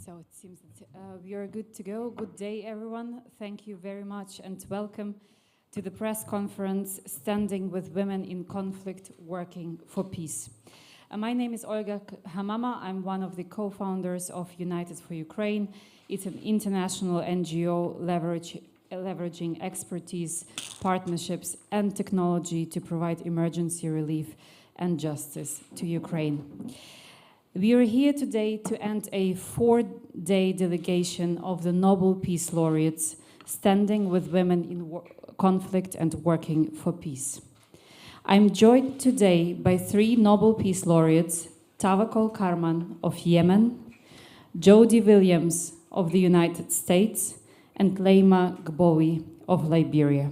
So it seems that we are good to go. Good day, everyone. Thank you very much and welcome to the press conference, Standing with Women in Conflict, Working for Peace. My name is Olga Hamama. I'm one of the co-founders of United for Ukraine. It's an international NGO leveraging expertise, partnerships, and technology to provide emergency relief and justice to Ukraine. We are here today to end a 4-day delegation of the Nobel Peace Laureates, Standing with Women in Conflict and Working for Peace. I'm joined today by 3 Nobel Peace Laureates, Tawakkol Karman of Yemen, Jody Williams of the United States, and Leymah Gbowee of Liberia.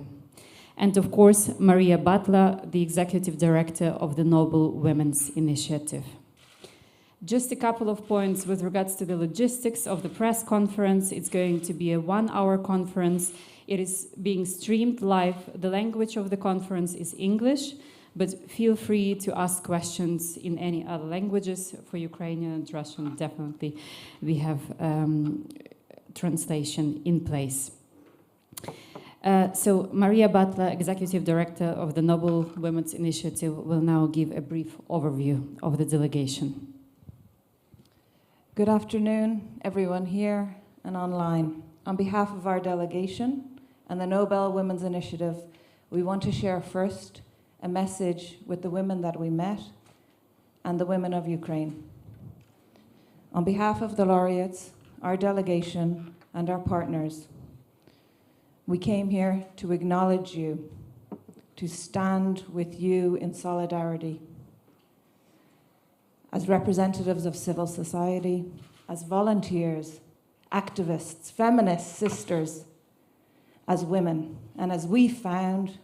And of course, Maria Butler, the Executive Director of the Nobel Women's Initiative. Just a couple of points with regards to the logistics of the press conference. It's going to be a 1-hour conference. It is being streamed live. The language of the conference is English, but feel free to ask questions in any other languages. For Ukrainian and Russian, definitely we have translation in place. So Maria Butler, Executive Director of the Nobel Women's Initiative, will now give a brief overview of the delegation. Good afternoon, everyone here and online. On behalf of our delegation and the Nobel Women's Initiative, we want to share first a message with the women that we met and the women of Ukraine. On behalf of the laureates, our delegation, and our partners, we came here to acknowledge you, to stand with you in solidarity, as representatives of civil society, as volunteers, activists, feminist sisters, as women, and as we found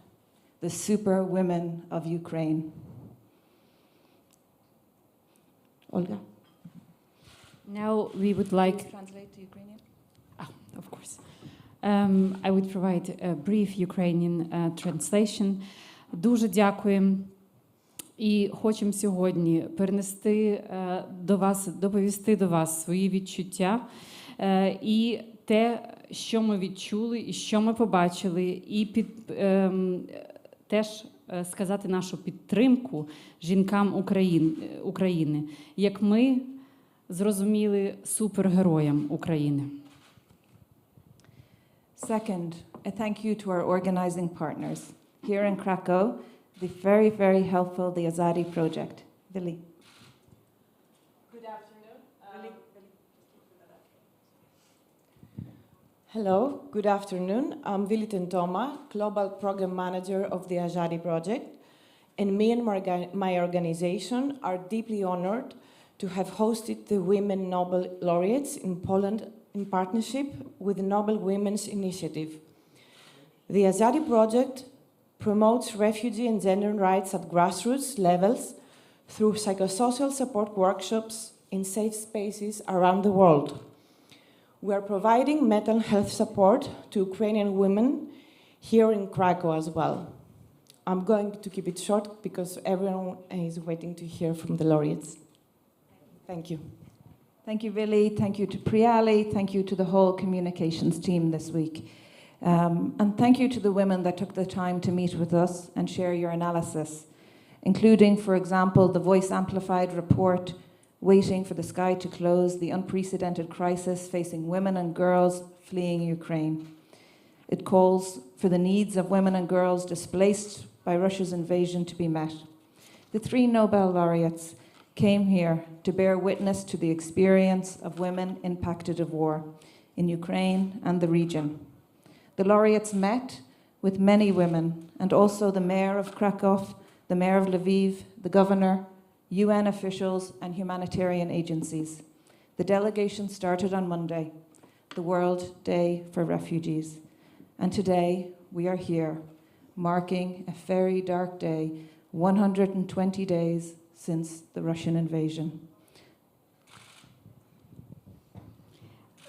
the super women of Ukraine. Olga? Now we would like... Translate to Ukrainian? Of course. I would provide a brief Ukrainian translation. Дуже дякуємо. І хочемо сьогодні перенести до вас, доповісти до вас свої відчуття і те, що ми відчули, і що ми побачили, і теж сказати нашу підтримку жінкам України, як ми зрозуміли супергероям України. Second, a thank you to our organizing partners here in Krakow, the very, very helpful, the Azadi project. Vili. Good afternoon. Hello, good afternoon. I'm Vili Tentoma, Global Program Manager of the Azadi project, and me and my organization are deeply honored to have hosted the Women Nobel Laureates in Poland in partnership with the Nobel Women's Initiative. The Azadi project promotes refugee and gender rights at grassroots levels through psychosocial support workshops in safe spaces around the world. We are providing mental health support to Ukrainian women here in Krakow as well. I'm going to keep it short because everyone is waiting to hear from the laureates. Thank you. Thank you, Vili. Thank you to Priyali. Thank you to the whole communications team this week. And thank you to the women that took the time to meet with us and share your analysis, including, for example, the Voice Amplified report, Waiting for the Sky to Close, the unprecedented crisis facing women and girls fleeing Ukraine. It calls for the needs of women and girls displaced by Russia's invasion to be met. The 3 Nobel laureates came here to bear witness to the experience of women impacted of war in Ukraine and the region. The laureates met with many women and also the mayor of Krakow, the mayor of Lviv, the governor, UN officials and humanitarian agencies. The delegation started on Monday, the World Day for Refugees. And today we are here, marking a very dark day, 120 days since the Russian invasion.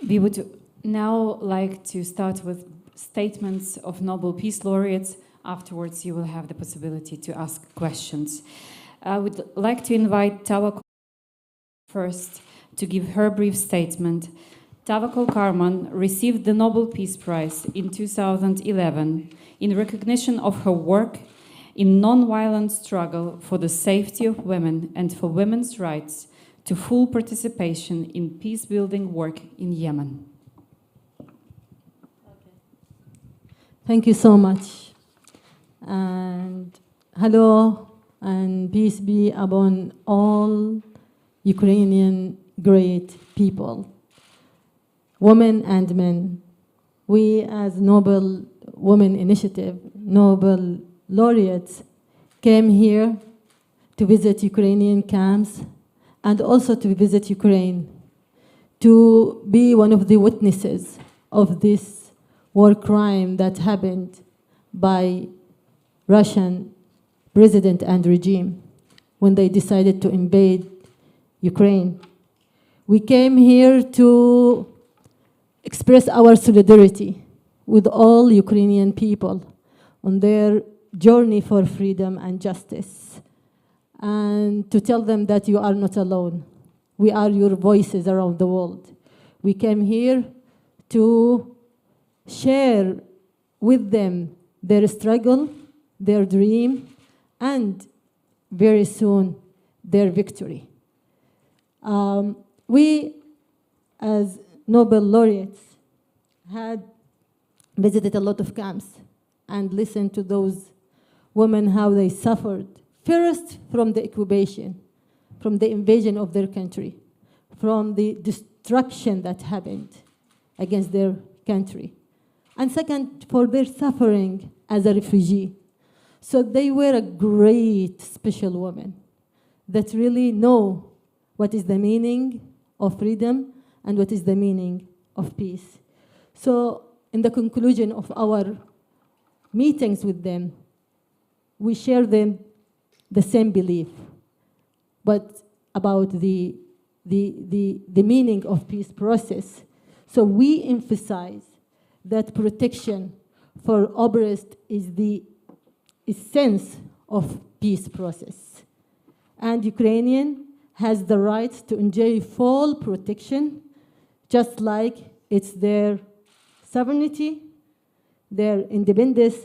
We would now like to start with statements of Nobel Peace Laureates. Afterwards, you will have the possibility to ask questions. I would like to invite Tawakkol first to give her brief statement. Tawakkol Karman received the Nobel Peace Prize in 2011 in recognition of her work in non-violent struggle for the safety of women and for women's rights to full participation in peace-building work in Yemen. Thank you so much. And hello, and peace be upon all Ukrainian great people, women and men. We as Nobel Women Initiative, Nobel laureates, came here to visit Ukrainian camps and also to visit Ukraine, to be one of the witnesses of this war crime that happened by Russian president and regime when they decided to invade Ukraine. We came here to express our solidarity with all Ukrainian people on their journey for freedom and justice, and to tell them that you are not alone. We are your voices around the world. We came here to share with them their struggle, their dream, and very soon, their victory. We, as Nobel laureates, had visited a lot of camps and listened to those women, how they suffered, first from the occupation, from the invasion of their country, from the destruction that happened against their country, and second, for their suffering as a refugee. So they were a great, special woman that really know what is the meaning of freedom and what is the meaning of peace. So in the conclusion of our meetings with them, we share them the same belief, but about the meaning of peace process. So we emphasize that protection for oppressed is the essence of peace process. And Ukrainian has the right to enjoy full protection, just like it's their sovereignty, their independence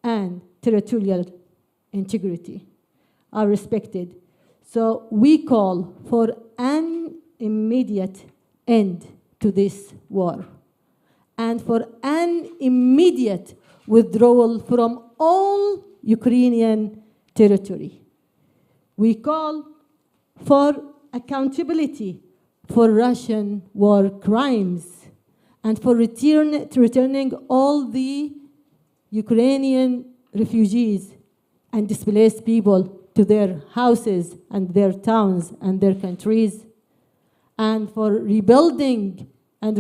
and territorial integrity are respected. So we call for an immediate end to this war and for an immediate withdrawal from all Ukrainian territory. We call for accountability for Russian war crimes and for returning all the Ukrainian refugees and displaced people to their houses and their towns and their countries, and for rebuilding and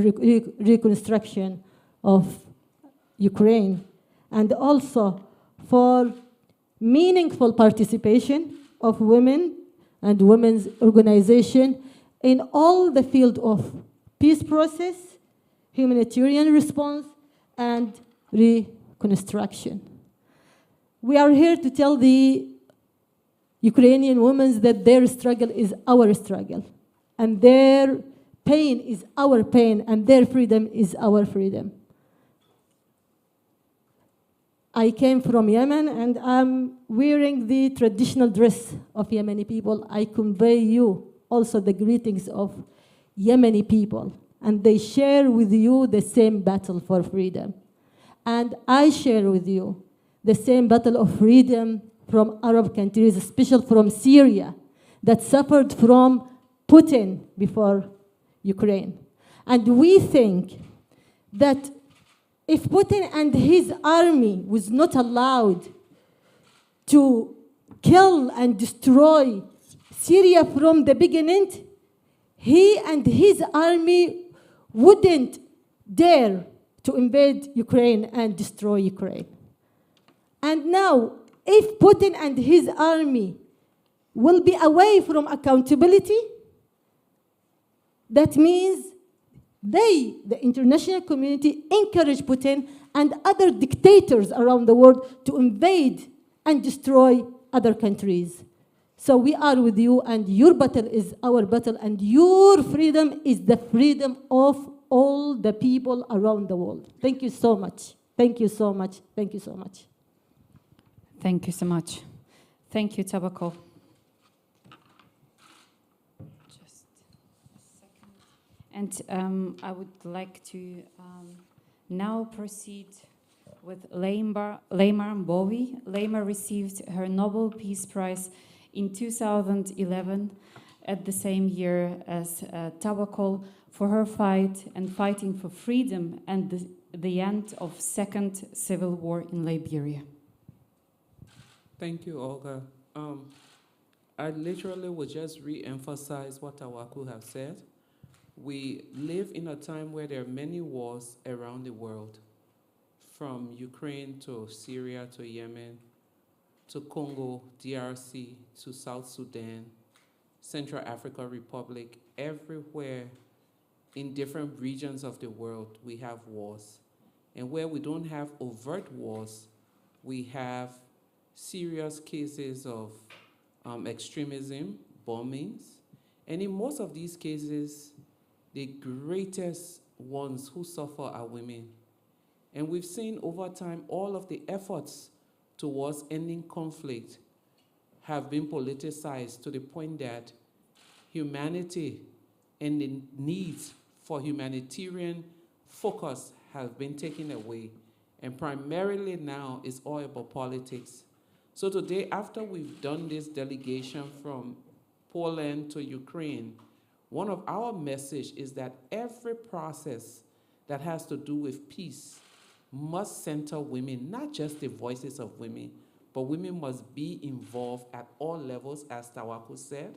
reconstruction of Ukraine, and also for meaningful participation of women and women's organization in all the field of peace process, humanitarian response, and reconstruction. We are here to tell the Ukrainian women that their struggle is our struggle, and their pain is our pain, and their freedom is our freedom. I came from Yemen, and I'm wearing the traditional dress of Yemeni people. I convey you also the greetings of Yemeni people, and they share with you the same battle for freedom. And I share with you the same battle of freedom from Arab countries, especially from Syria, that suffered from Putin before Ukraine. And we think that if Putin and his army was not allowed to kill and destroy Syria from the beginning, he and his army wouldn't dare to invade Ukraine and destroy Ukraine. And now, if Putin and his army will be away from accountability, that means they, the international community, encourage Putin and other dictators around the world to invade and destroy other countries. So we are with you, and your battle is our battle, and your freedom is the freedom of all the people around the world. Thank you so much. Thank you so much. Thank you so much. Thank you so much. Thank you, Tawakkol. Just a second. And I would like to now proceed with Leymah Gbowee. Leymah received her Nobel Peace Prize in 2011, at the same year as Tawakkol, for her fight and fighting for freedom and the end of Second Civil War in Liberia. Thank you, Olga. I literally would just re-emphasize what Tawakkol have said. We live in a time where there are many wars around the world, from Ukraine to Syria to Yemen, to Congo, DRC, to South Sudan, Central African Republic. Everywhere in different regions of the world, we have wars. And where we don't have overt wars, we have serious cases of extremism, bombings. And in most of these cases, the greatest ones who suffer are women. And we've seen over time all of the efforts towards ending conflict have been politicized to the point that humanity and the needs for humanitarian focus have been taken away. And primarily now it's all about politics. So today, after we've done this delegation from Poland to Ukraine, one of our message is that every process that has to do with peace must center women, not just the voices of women, but women must be involved at all levels, as Tawakkol said.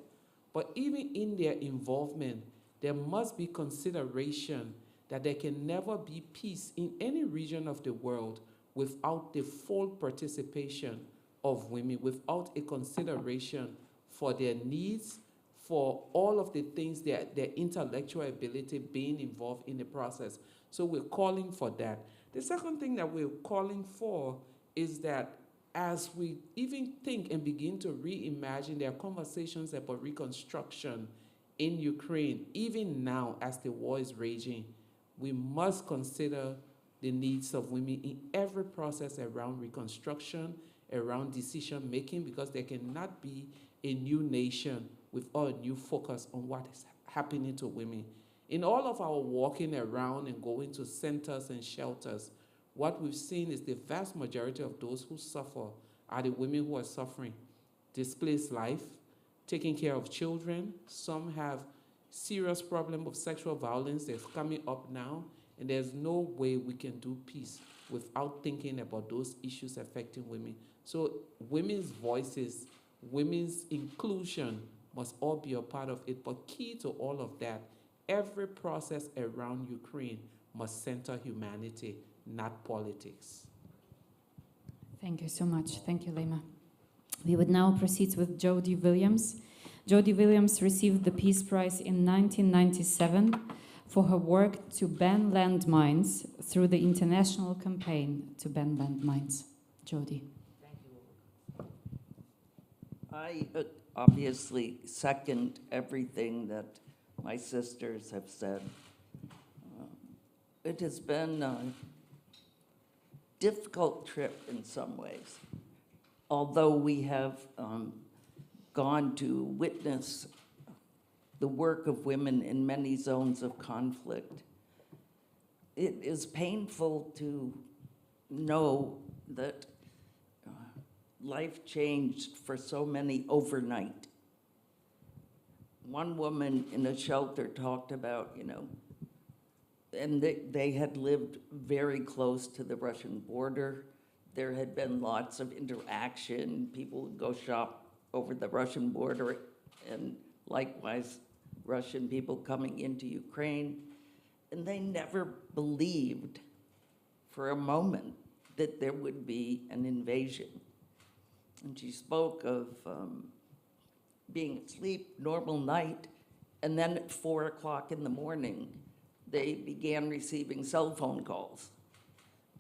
But even in their involvement, there must be consideration that there can never be peace in any region of the world without the full participation of women, without a consideration for their needs, for all of the things, their intellectual ability being involved in the process. So we're calling for that. The second thing that we're calling for is that as we even think and begin to reimagine, there are conversations about reconstruction in Ukraine, even now as the war is raging, we must consider the needs of women in every process around reconstruction, around decision making, because there cannot be a new nation without a new focus on what is happening to women. In all of our walking around and going to centers and shelters, what we've seen is the vast majority of those who suffer are the women who are suffering displaced life, taking care of children. Some have serious problem of sexual violence that's coming up now, and there's no way we can do peace without thinking about those issues affecting women. So women's voices, women's inclusion must all be a part of it, but key to all of that, every process around Ukraine must center humanity, not politics. Thank you so much. Thank you, Leymah. We would now proceed with Jodie Williams. Jodie Williams received the Peace Prize in 1997 for her work to ban landmines through the international campaign to ban landmines. Jodie. Thank you. I obviously second everything that my sisters have said. It has been a difficult trip in some ways, although we have gone to witness the work of women in many zones of conflict. It is painful to know that life changed for so many overnight. One woman in a shelter talked about, and they had lived very close to the Russian border. There had been lots of interaction. People would go shop over the Russian border, and likewise, Russian people coming into Ukraine. And they never believed for a moment that there would be an invasion. And she spoke of being asleep, normal night, and then at 4 o'clock in the morning, they began receiving cell phone calls.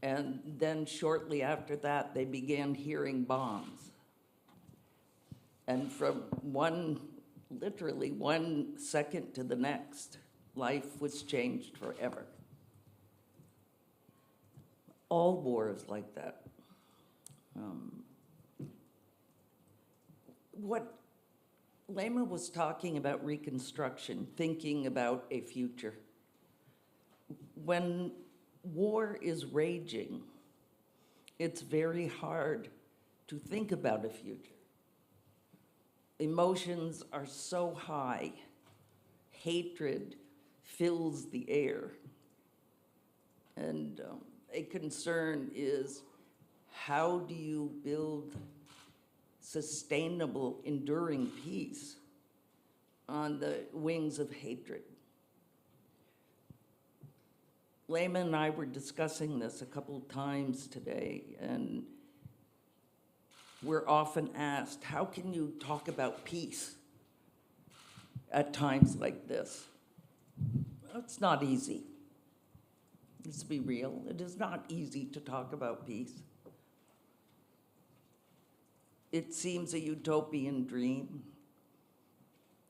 And then shortly after that, they began hearing bombs. And from literally 1 second to the next, life was changed forever. All wars like that. What Leymah was talking about reconstruction, thinking about a future. When war is raging, it's very hard to think about a future. Emotions are so high. Hatred fills the air. And a concern is, how do you build sustainable, enduring peace on the wings of hatred? Leymah and I were discussing this a couple of times today, and we're often asked, how can you talk about peace at times like this? It's not easy. Let's be real. It is not easy to talk about peace. It seems a utopian dream.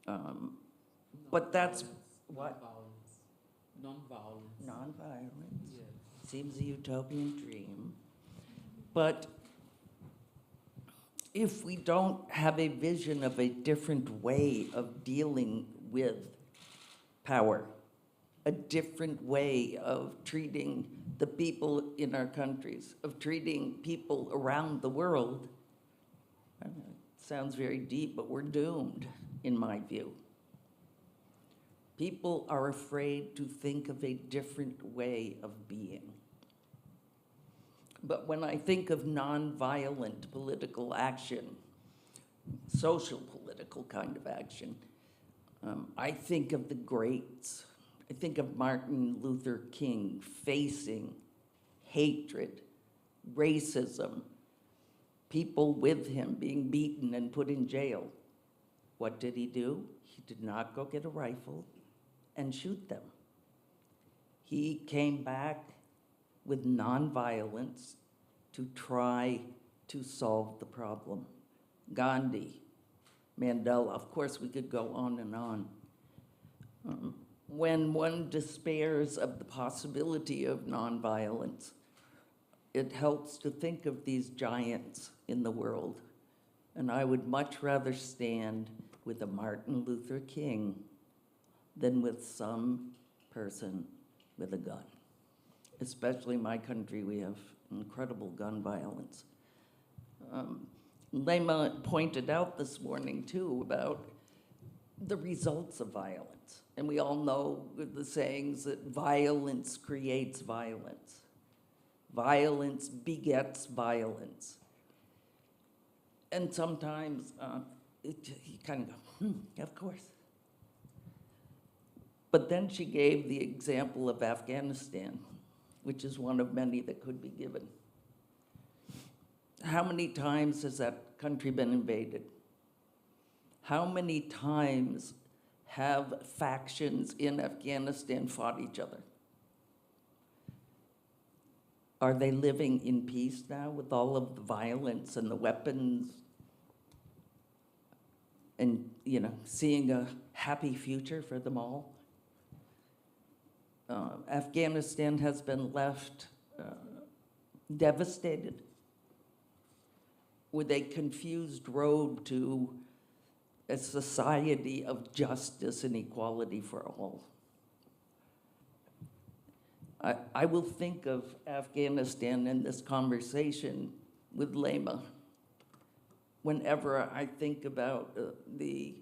But that's what? Non-violence. Non-violence. Yeah. Seems a utopian dream. But if we don't have a vision of a different way of dealing with power, a different way of treating the people in our countries, of treating people around the world, it sounds very deep, but we're doomed, in my view. People are afraid to think of a different way of being. But when I think of nonviolent political action, social political kind of action, I think of the greats. I think of Martin Luther King facing hatred, racism, people with him being beaten and put in jail. What did he do? He did not go get a rifle and shoot them. He came back with nonviolence to try to solve the problem. Gandhi, Mandela, of course we could go on and on. When one despairs of the possibility of nonviolence, it helps to think of these giants in the world. And I would much rather stand with a Martin Luther King than with some person with a gun. Especially in my country, we have incredible gun violence. Leymah pointed out this morning, too, about the results of violence. And we all know the sayings that violence creates violence. Violence begets violence. And sometimes you kind of go, of course. But then she gave the example of Afghanistan, which is one of many that could be given. How many times has that country been invaded? How many times have factions in Afghanistan fought each other? Are they living in peace now with all of the violence and the weapons and, seeing a happy future for them all? Afghanistan has been left devastated with a confused road to a society of justice and equality for all. I will think of Afghanistan in this conversation with Leymah whenever I think about the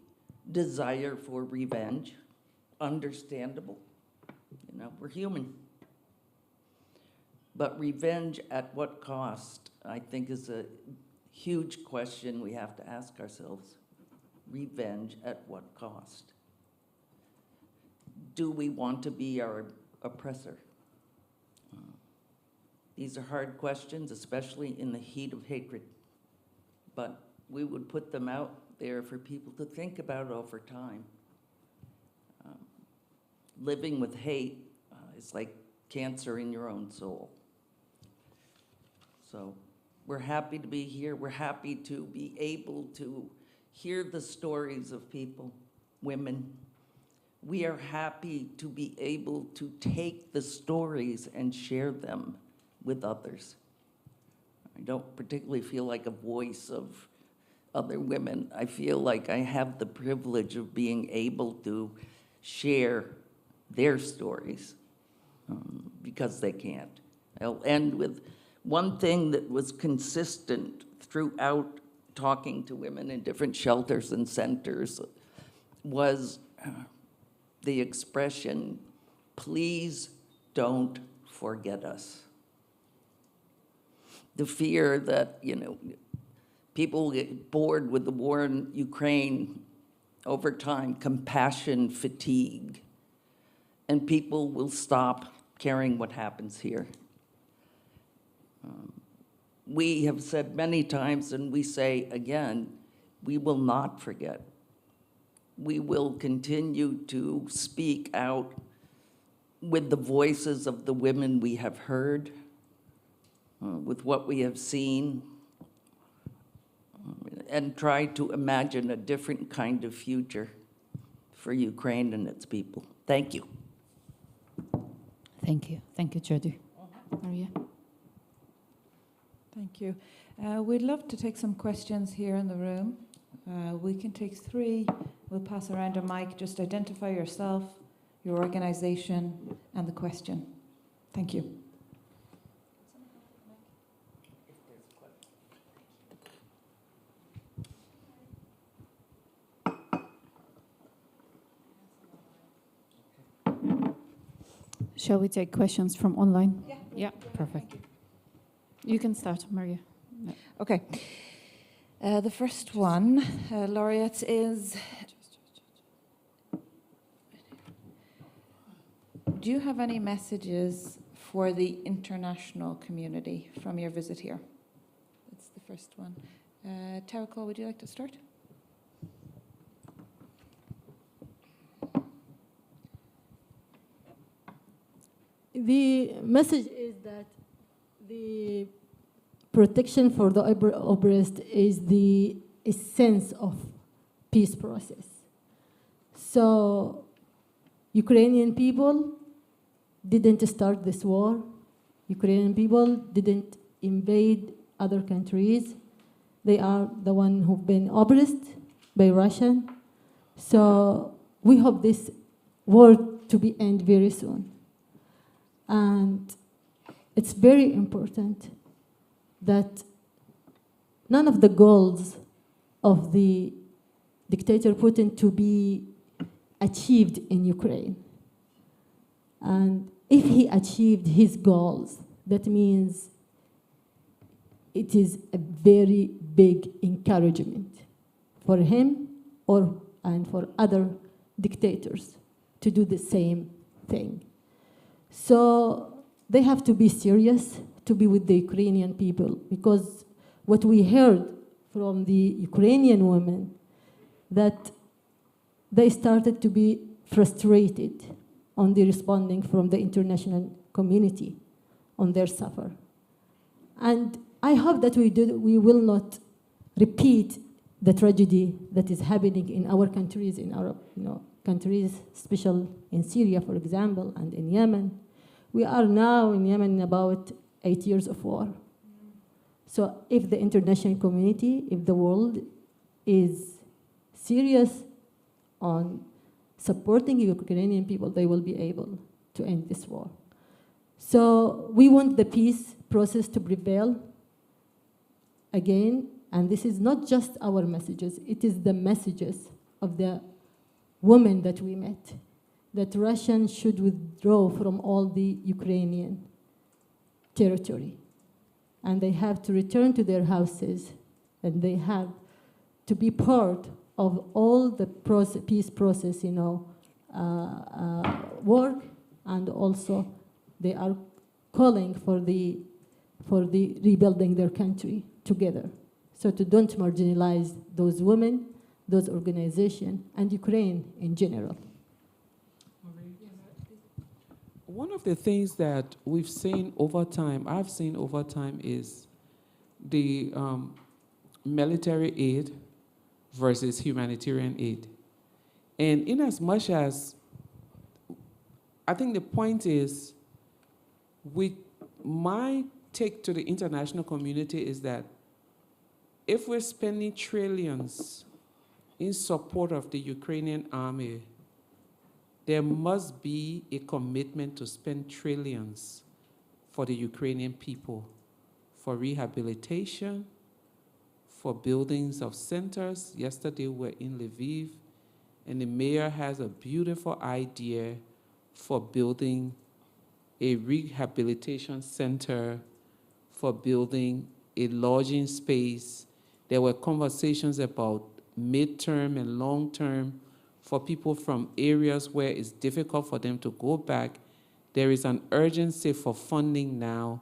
desire for revenge. Understandable. We're human. But revenge at what cost, I think, is a huge question we have to ask ourselves. Revenge at what cost? Do we want to be our oppressor? These are hard questions, especially in the heat of hatred. But we would put them out there for people to think about over time. Living with hate is like cancer in your own soul. So we're happy to be here. We're happy to be able to hear the stories of people, women. We are happy to be able to take the stories and share them with others. I don't particularly feel like a voice of other women. I feel like I have the privilege of being able to share their stories because they can't. I'll end with one thing that was consistent throughout talking to women in different shelters and centers was the expression, please don't forget us. The fear that, people get bored with the war in Ukraine over time, compassion fatigue, and people will stop caring what happens here. We have said many times, and we say again, we will not forget. We will continue to speak out with the voices of the women we have heard, with what we have seen, and try to imagine a different kind of future for Ukraine and its people. Thank you. Thank you. Thank you, Jody. Maria? Thank you. We'd love to take some questions here in the room. We can take 3. We'll pass around a mic. Just identify yourself, your organization, and the question. Thank you. Shall we take questions from online? Yeah. Yeah, perfect. You can start, Maria. Okay. The first one, laureate, is, do you have any messages for the international community from your visit here? That's the first one. Tawakkol, would you like to start? The message is that the protection for the oppressed is the essence of peace process. So Ukrainian people didn't start this war. Ukrainian people didn't invade other countries. They are the one who've been oppressed by Russia. So we hope this war to be end very soon. And it's very important that none of the goals of the dictator Putin to be achieved in Ukraine. And if he achieved his goals, that means it is a very big encouragement for him and for other dictators to do the same thing. So they have to be serious to be with the Ukrainian people, because what we heard from the Ukrainian women, that they started to be frustrated on the responding from the international community on their suffer. And I hope that we will not repeat the tragedy that is happening in our countries, in our countries, especially in Syria, for example, and in Yemen. We are now in Yemen about 8 years of war. So if the international community, if the world is serious on supporting Ukrainian people, they will be able to end this war. So we want the peace process to prevail again, and this is not just our messages, it is the messages of the women that we met, that Russians should withdraw from all the Ukrainian territory. And they have to return to their houses, and they have to be part of all the peace process, work, and also they are calling for the rebuilding their country together. So to don't marginalize those women, those organizations, and Ukraine in general. One of the things that we've seen over time, I've seen over time, is the military aid versus humanitarian aid. And in as much as, I think the point is, my take to the international community is that if we're spending trillions in support of the Ukrainian army, there must be a commitment to spend trillions for the Ukrainian people, for rehabilitation, for buildings of centers. Yesterday we were in Lviv, and the mayor has a beautiful idea for building a rehabilitation center, for building a lodging space. There were conversations about midterm and long-term for people from areas where it's difficult for them to go back. There is an urgency for funding now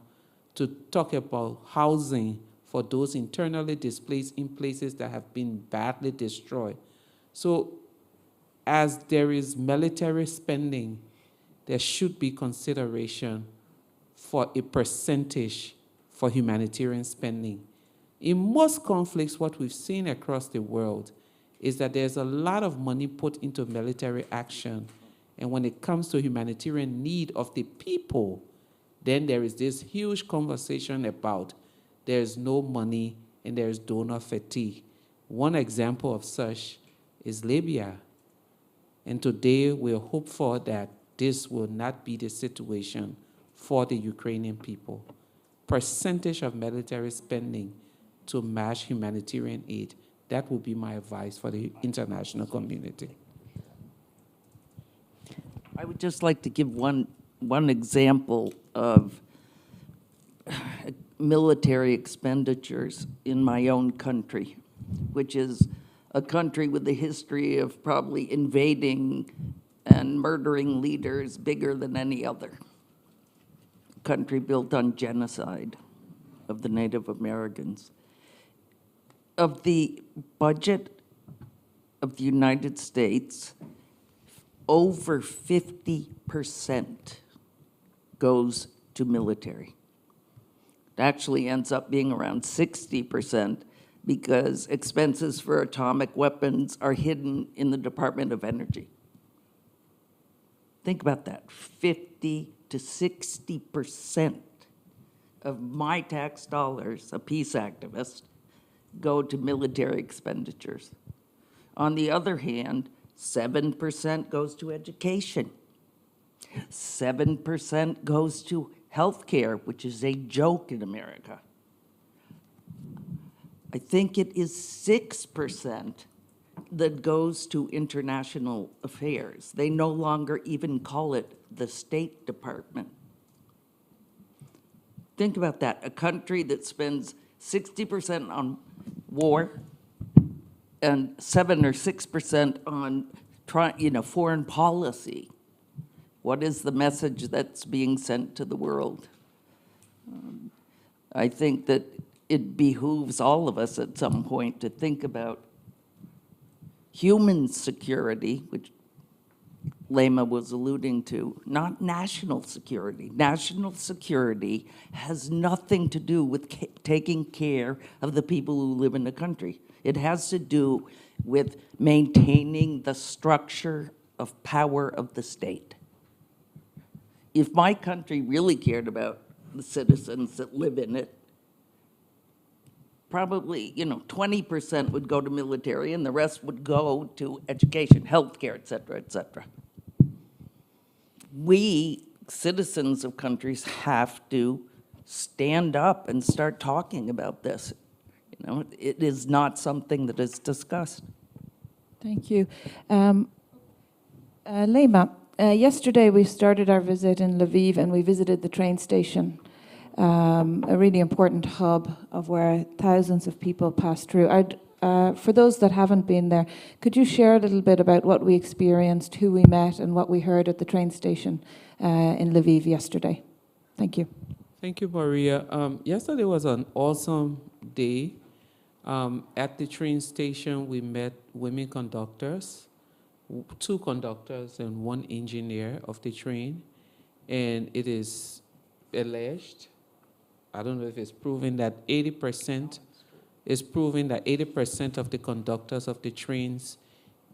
to talk about housing for those internally displaced in places that have been badly destroyed. So as there is military spending, there should be consideration for a percentage for humanitarian spending. In most conflicts, what we've seen across the world is that there's a lot of money put into military action. And when it comes to humanitarian need of the people, then there is this huge conversation about there's no money and there's donor fatigue. One example of such is Libya. And today we're hopeful that this will not be the situation for the Ukrainian people. Percentage of military spending to match humanitarian aid. That would be my advice for the international community. I would just like to give one example of military expenditures in my own country, which is a country with a history of probably invading and murdering leaders bigger than any other. A country built on genocide of the Native Americans. Of the budget of the United States, over 50% goes to military. It actually ends up being around 60% because expenses for atomic weapons are hidden in the Department of Energy. Think about that, 50 to 60% of my tax dollars, a peace activist, go to military expenditures. On the other hand, 7% goes to education. 7% goes to healthcare, which is a joke in America. I think it is 6% that goes to international affairs. They no longer even call it the State Department. Think about that, a country that spends 60% on war and 7 or 6% on foreign policy. What is the message that's being sent to the world? I think that it behooves all of us at some point to think about human security, which Leymah was alluding to, not national security. National security has nothing to do with taking care of the people who live in the country. It has to do with maintaining the structure of power of the state. If my country really cared about the citizens that live in it, probably 20% would go to military and the rest would go to education, healthcare, et cetera, et cetera. We, citizens of countries, have to stand up and start talking about this. It is not something that is discussed. Thank you. Leymah, yesterday we started our visit in Lviv and we visited the train station, a really important hub of where thousands of people pass through. For those that haven't been there, could you share a little bit about what we experienced, who we met, and what we heard at the train station in Lviv yesterday? Thank you. Thank you, Maria. Yesterday was an awesome day. At the train station, we met women conductors, 2 conductors and 1 engineer of the train. And it is alleged, I don't know if it's proven, that 80% is proving that 80% of the conductors of the trains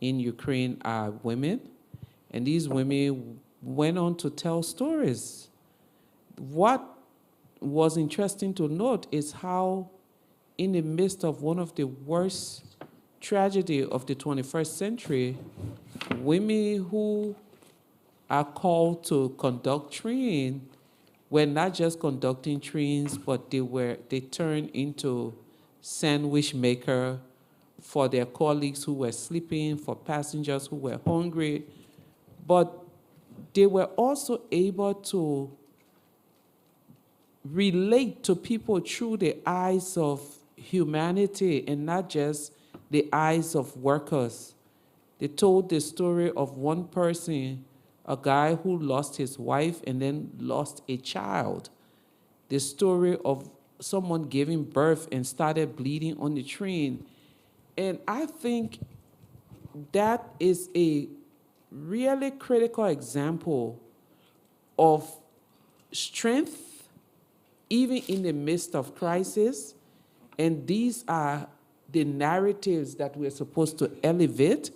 in Ukraine are women. And these women went on to tell stories. What was interesting to note is how, in the midst of one of the worst tragedy of the 21st century, women who are called to conduct train were not just conducting trains, but they turned into sandwich maker for their colleagues who were sleeping, for passengers who were hungry. But they were also able to relate to people through the eyes of humanity and not just the eyes of workers. They told the story of one person, a guy who lost his wife and then lost a child. The story of someone giving birth and started bleeding on the train. And I think that is a really critical example of strength, even in the midst of crisis. And these are the narratives that we're supposed to elevate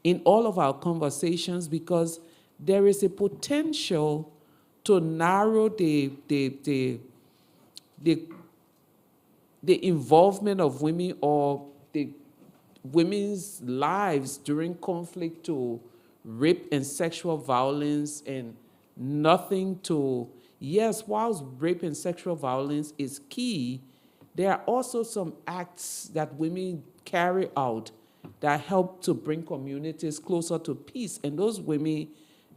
in all of our conversations, because there is a potential to narrow the involvement of women or the women's lives during conflict to rape and sexual violence, and nothing to, yes, whilst rape and sexual violence is key, there are also some acts that women carry out that help to bring communities closer to peace. And those women,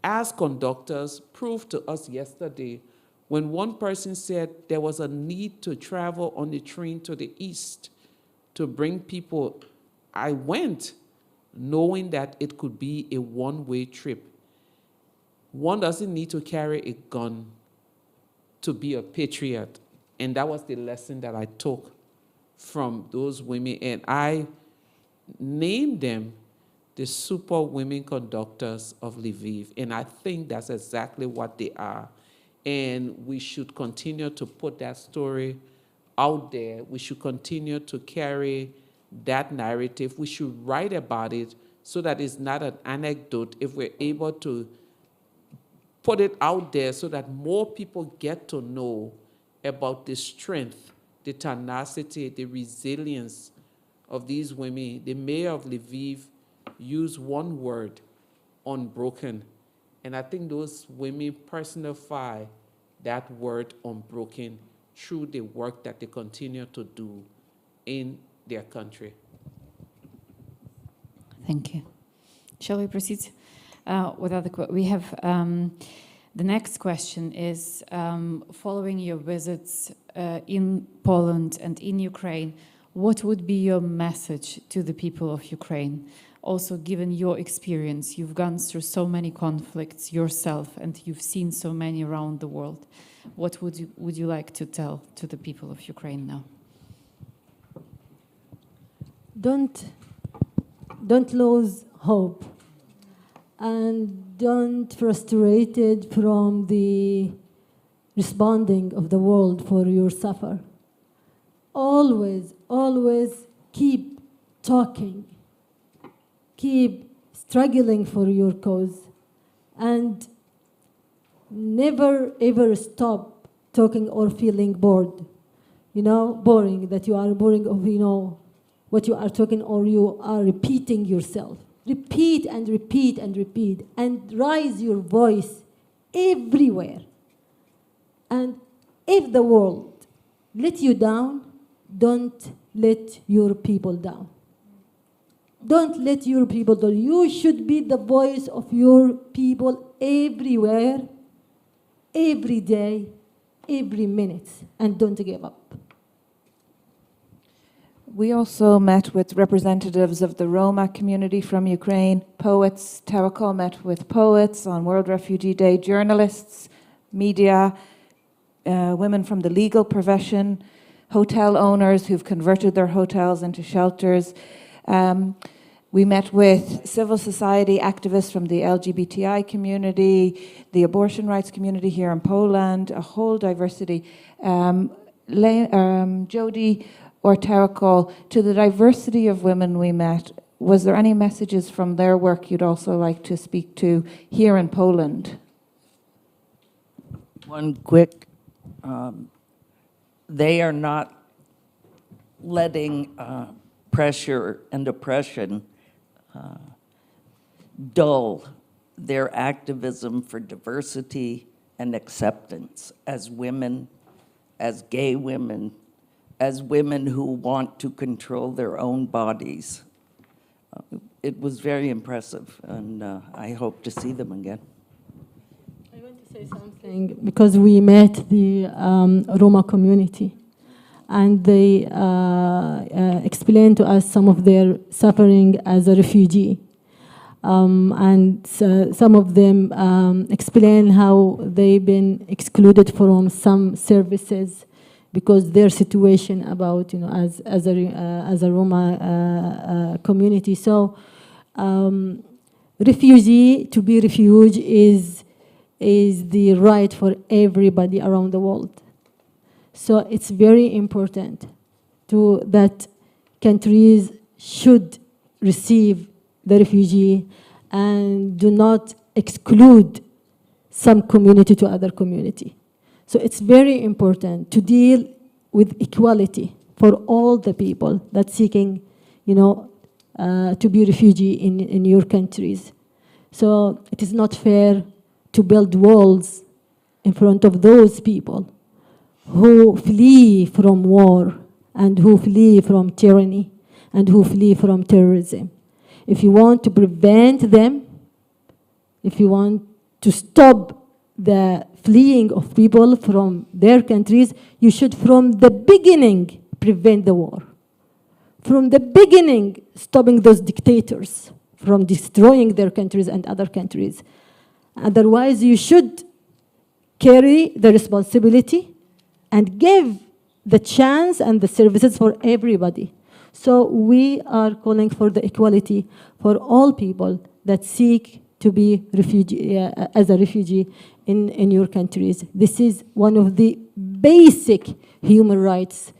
as conductors, proved to us yesterday when one person said there was a need to travel on the train to the east to bring people. I went knowing that it could be a one-way trip. One doesn't need to carry a gun to be a patriot. And that was the lesson that I took from those women. And I named them the super women conductors of Lviv. And I think that's exactly what they are. And we should continue to put that story out there. We should continue to carry that narrative. We should write about it so that it's not an anecdote. If we're able to put it out there so that more people get to know about the strength, the tenacity, the resilience of these women. The mayor of Lviv used one word, unbroken. And I think those women personify that word, unbroken, through the work that they continue to do in their country. Thank you. Shall we proceed with other questions? We have the next question is, following your visits in Poland and in Ukraine, what would be your message to the people of Ukraine? Also, given your experience, you've gone through so many conflicts yourself and you've seen so many around the world. What would you like to tell to the people of Ukraine now? Don't lose hope, and don't frustrated from the responding of the world for your suffer. Always keep talking, keep struggling for your cause, and never ever stop talking or feeling bored. Boring, that you are boring of, what you are talking, or you are repeating yourself. Repeat and repeat and repeat, and raise your voice everywhere. And if the world let you down, don't let your people down. Don't let your people down. You should be the voice of your people everywhere, every day, every minute, and don't give up. We also met with representatives of the Roma community from Ukraine, poets. Tawakkol met with poets on World Refugee Day, journalists, media, women from the legal profession, hotel owners who've converted their hotels into shelters. We met with civil society activists from the LGBTI community, the abortion rights community here in Poland, a whole diversity. Jody or Tawakkol, to the diversity of women we met, was there any messages from their work you'd also like to speak to here in Poland? One quick, they are not letting pressure and oppression dull their activism for diversity and acceptance as women, as gay women, as women who want to control their own bodies. It was very impressive, and I hope to see them again. I want to say something because we met the Roma community, and they explained to us some of their suffering as a refugee. And some of them explain how they've been excluded from some services because their situation about, as a Roma community. So refugee, to be refugee is the right for everybody around the world. So it's very important that countries should receive the refugee and do not exclude some community to other community. So it's very important to deal with equality for all the people that seeking, to be refugee in your countries. So it is not fair to build walls in front of those people who flee from war and who flee from tyranny and who flee from terrorism. If you want to prevent them, if you want to stop the fleeing of people from their countries, you should from the beginning prevent the war. From the beginning, stopping those dictators from destroying their countries and other countries. Otherwise, you should carry the responsibility and give the chance and the services for everybody. So we are calling for the equality for all people that seek to be as a refugee in your countries. This is one of the basic human rights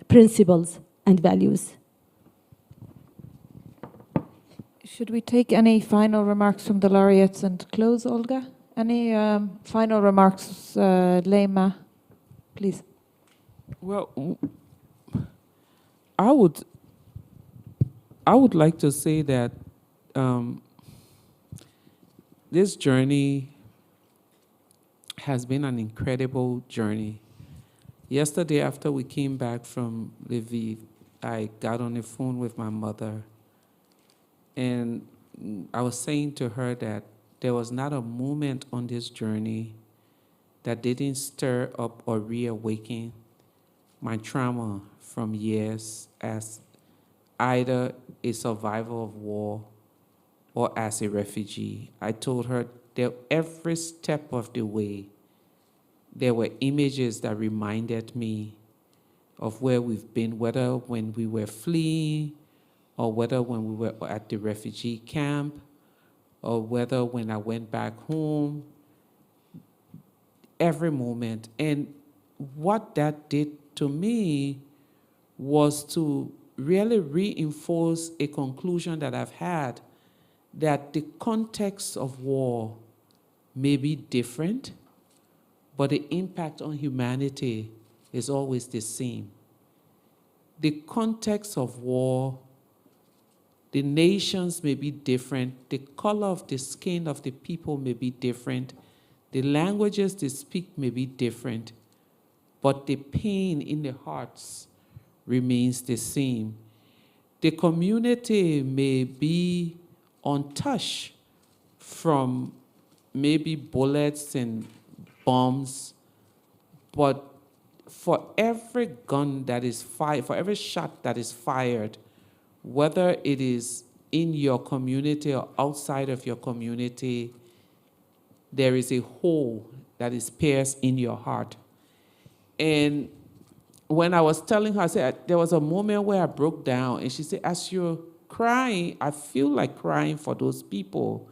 principles and values. Should we take any final remarks from the laureates and close, Olga? Any final remarks, Leymah, please? Well, I would like to say that this journey has been an incredible journey. Yesterday, after we came back from Lviv, I got on the phone with my mother, and I was saying to her that there was not a moment on this journey that didn't stir up or reawaken my trauma from years as either a survivor of war or as a refugee. I told her that every step of the way, there were images that reminded me of where we've been, whether when we were fleeing or whether when we were at the refugee camp or whether when I went back home, every moment. And what that did to me was to really reinforce a conclusion that I've had, that the context of war may be different, but the impact on humanity is always the same. The context of war, the nations may be different, the color of the skin of the people may be different, the languages they speak may be different, but the pain in the hearts remains the same. The community may be untouched from maybe bullets and bombs, but for every gun that is fired, for every shot that is fired, whether it is in your community or outside of your community, there is a hole that is pierced in your heart. And when I was telling her, I said, there was a moment where I broke down, and she said, as you're crying, I feel like crying for those people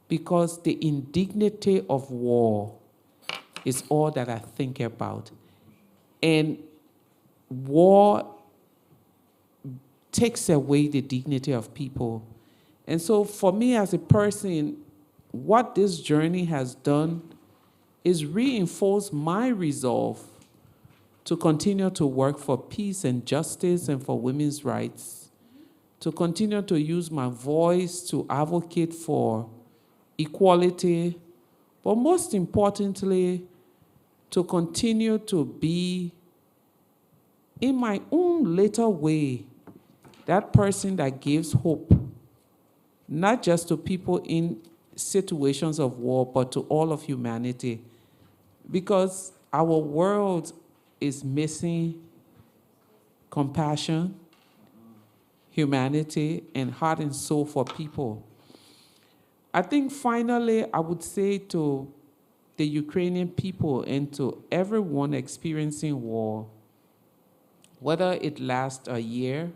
because the indignity of war is all that I think about. And war takes away the dignity of people. And so for me as a person, what this journey has done is reinforce my resolve to continue to work for peace and justice and for women's rights, to continue to use my voice to advocate for equality, but most importantly, to continue to be, in my own little way, that person that gives hope, not just to people in situations of war, but to all of humanity. Because our world is missing compassion, humanity, and heart and soul for people. I think finally, I would say to the Ukrainian people and to everyone experiencing war, whether it lasts a year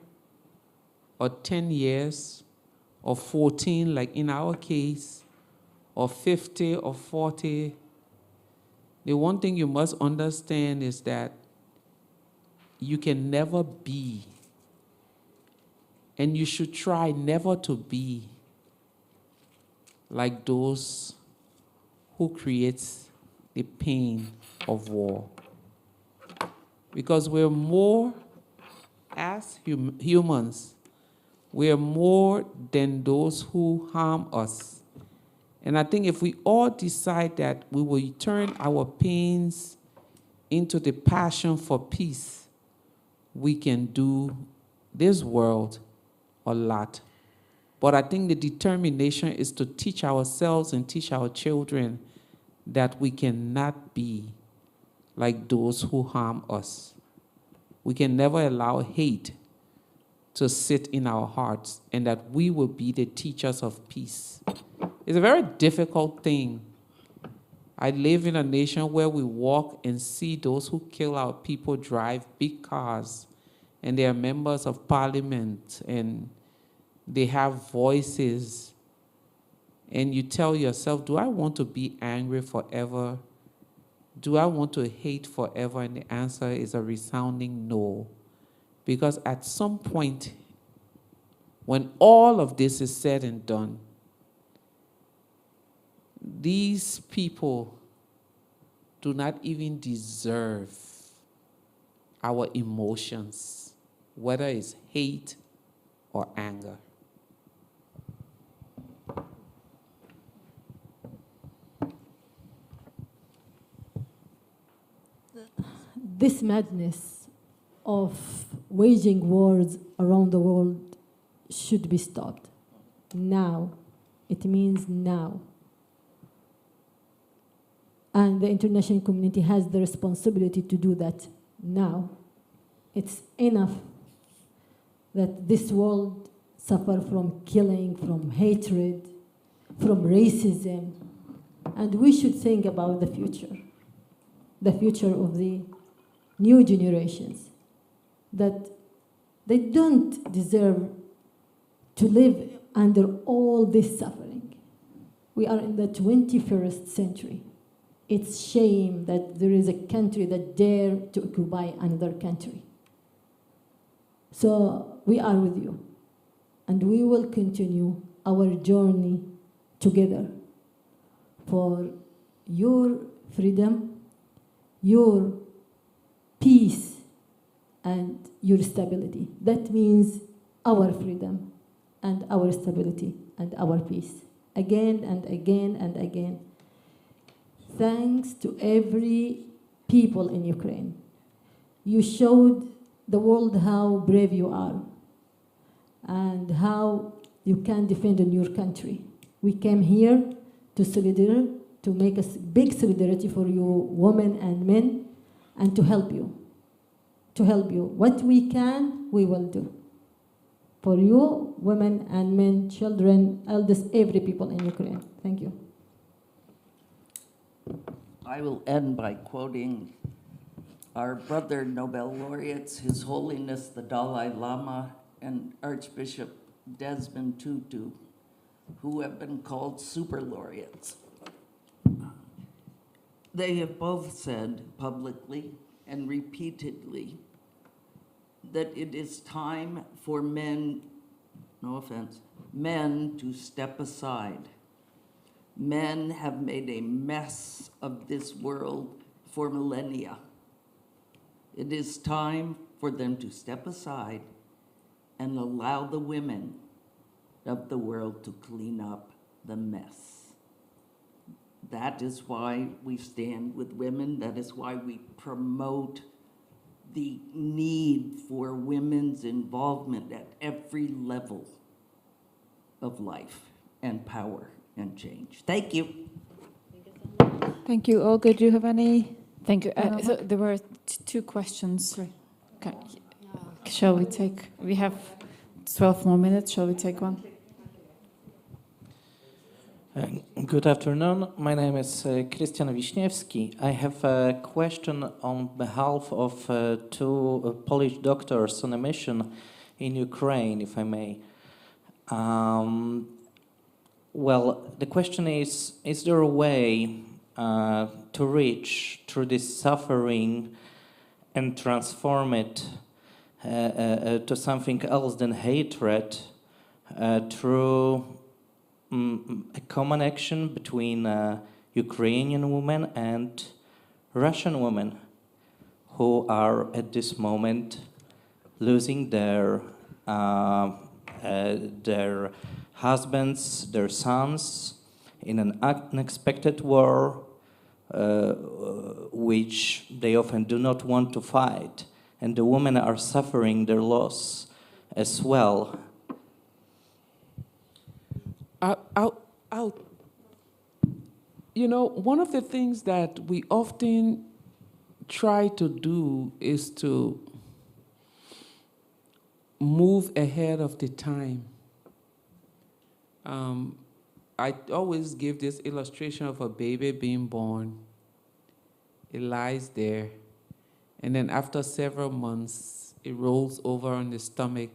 or 10 years or 14, like in our case, or 50 or 40, the one thing you must understand is that you can never be, and you should try never to be, like those who creates the pain of war. Because we're more, as humans, we're more than those who harm us. And I think if we all decide that we will turn our pains into the passion for peace, we can do this world a lot. But I think the determination is to teach ourselves and teach our children that we cannot be like those who harm us. We can never allow hate to sit in our hearts, and that we will be the teachers of peace. It's a very difficult thing. I live in a nation where we walk and see those who kill our people drive big cars, and they are members of parliament, and they have voices. And you tell yourself, do I want to be angry forever? Do I want to hate forever? And the answer is a resounding no. Because at some point, when all of this is said and done, these people do not even deserve our emotions, whether it's hate or anger. This madness of waging wars around the world should be stopped now. It means now. And the international community has the responsibility to do that now. It's enough that this world suffer from killing, from hatred, from racism. And we should think about the future of the new generations, that they don't deserve to live under all this suffering. We are in the 21st century. It's shame that there is a country that dare to occupy another country. So we are with you, and we will continue our journey together for your freedom, your peace, and your stability. That means our freedom and our stability and our peace. Again and again and again. Thanks to every people in Ukraine. You showed the world how brave you are and how you can defend in your country. We came here to make a big solidarity for you women and men, and to help you. What we can, we will do. For you, women and men, children, elders, every people in Ukraine. Thank you. I will end by quoting our brother Nobel laureates, His Holiness the Dalai Lama and Archbishop Desmond Tutu, who have been called super laureates. They have both said publicly and repeatedly that it is time for men, no offense, men to step aside. Men have made a mess of this world for millennia. It is time for them to step aside and allow the women of the world to clean up the mess. That is why we stand with women. That is why we promote the need for women's involvement at every level of life and power and change. Thank you. Thank you. Olga, do you have any? Thank you. So there were two questions. Okay. Shall we take? We have 12 more minutes. Shall we take one? Good afternoon. My name is Christian Wiśniewski. I have a question on behalf of two Polish doctors on a mission in Ukraine, if I may. Well, the question is there a way to reach through this suffering and transform it to something else than hatred through a common action between Ukrainian women and Russian women who are at this moment losing their husbands, their sons in an unexpected war which they often do not want to fight, and the women are suffering their loss as well. You know, one of the things that we often try to do is to move ahead of the time. I always give this illustration of a baby being born. It lies there, and then after several months, it rolls over on the stomach,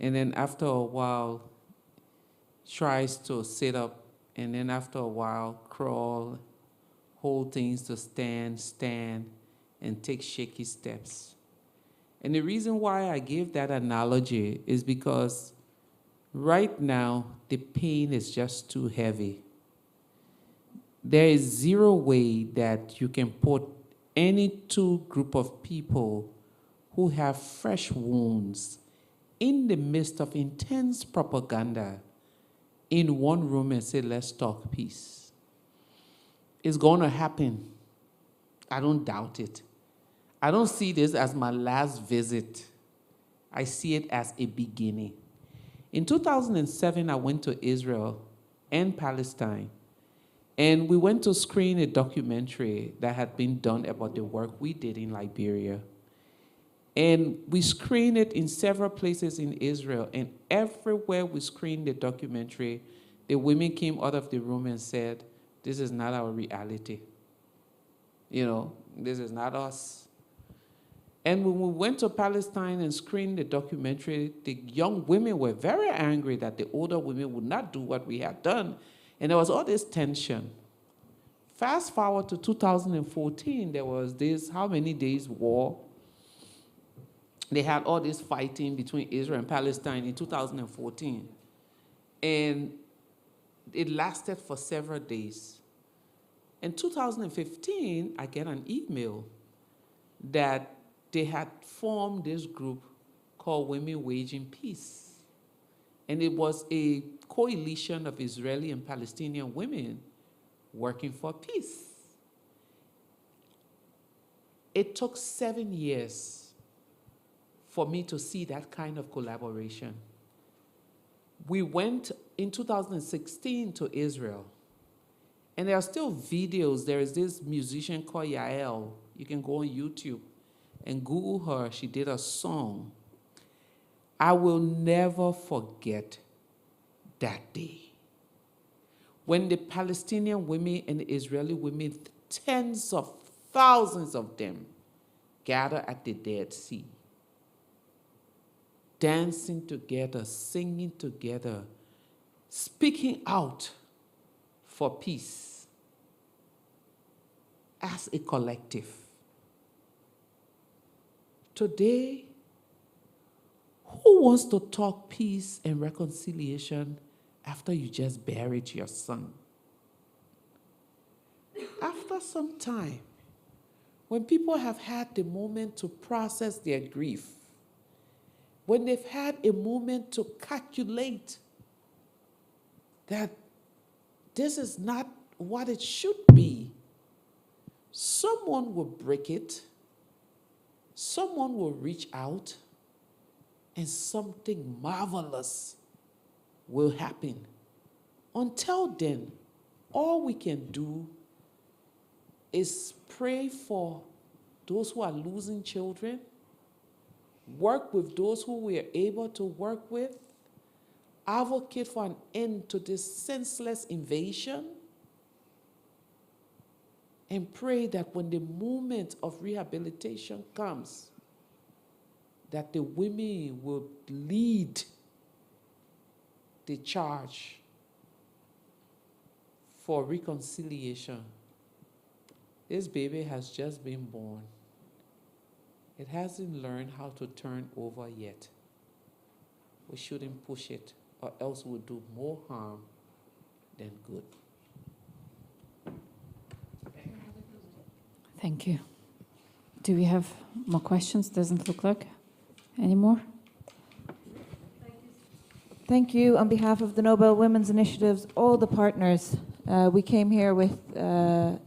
and then after a while, tries to sit up, and then after a while, crawl, hold things to stand, and take shaky steps. And the reason why I give that analogy is because right now, the pain is just too heavy. There is zero way that you can put any two group of people who have fresh wounds in the midst of intense propaganda in one room and say, let's talk peace. It's going to happen. I don't doubt it. I don't see this as my last visit. I see it as a beginning. In 2007, I went to Israel and Palestine, and we went to screen a documentary that had been done about the work we did in Liberia. And we screened it in several places in Israel, and everywhere we screened the documentary, the women came out of the room and said, this is not our reality. You know, this is not us. And when we went to Palestine and screened the documentary, the young women were very angry that the older women would not do what we had done. And there was all this tension. Fast forward to 2014, there was this how many days war. They had all this fighting between Israel and Palestine in 2014. And it lasted for several days. In 2015, I get an email that they had formed this group called Women Waging Peace. And it was a coalition of Israeli and Palestinian women working for peace. It took 7 years for me to see that kind of collaboration. We went in 2016 to Israel, and there are still videos. There is this musician called Yael. You can go on YouTube and Google her. She did a song. I will never forget that day when the Palestinian women and the Israeli women, tens of thousands of them, gather at the Dead Sea, dancing together, singing together, speaking out for peace as a collective. Today, Who wants to talk peace and reconciliation after you just buried your son? After some time, when people have had the moment to process their grief, when they've had a moment to calculate that this is not what it should be, someone will break it, someone will reach out, and something marvelous will happen. Until then, all we can do is pray for those who are losing children, work with those who we are able to work with, advocate for an end to this senseless invasion, and pray that when the moment of rehabilitation comes, that the women will lead the charge for reconciliation. This baby has just been born. It hasn't learned how to turn over yet. We shouldn't push it, or else we'll do more harm than good. Thank you. Do we have more questions? Doesn't look like any more. Thank you. On behalf of the Nobel Women's Initiatives, all the partners, we came here with a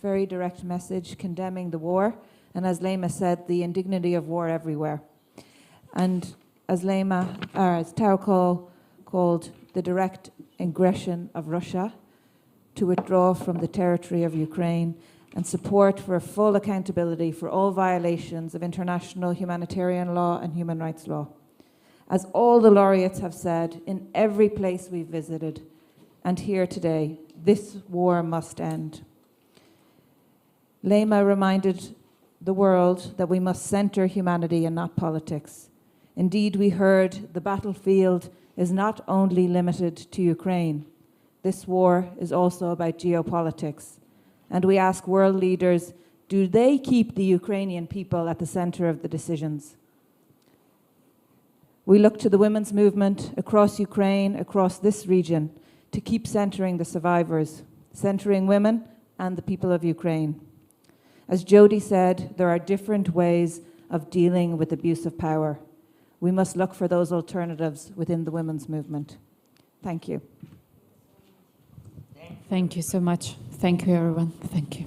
very direct message condemning the war, and as Leymah said, the indignity of war everywhere. And as Tawakkol called the direct aggression of Russia to withdraw from the territory of Ukraine, and support for full accountability for all violations of international humanitarian law and human rights law. As all the laureates have said in every place we've visited and here today, this war must end. Leymah reminded the world that we must center humanity and not politics. Indeed, we heard the battlefield is not only limited to Ukraine. This war is also about geopolitics. And we ask world leaders, do they keep the Ukrainian people at the center of the decisions? We look to the women's movement across Ukraine, across this region, to keep centering the survivors, centering women and the people of Ukraine. As Jody said, there are different ways of dealing with abuse of power. We must look for those alternatives within the women's movement. Thank you. Thank you so much. Thank you, everyone. Thank you.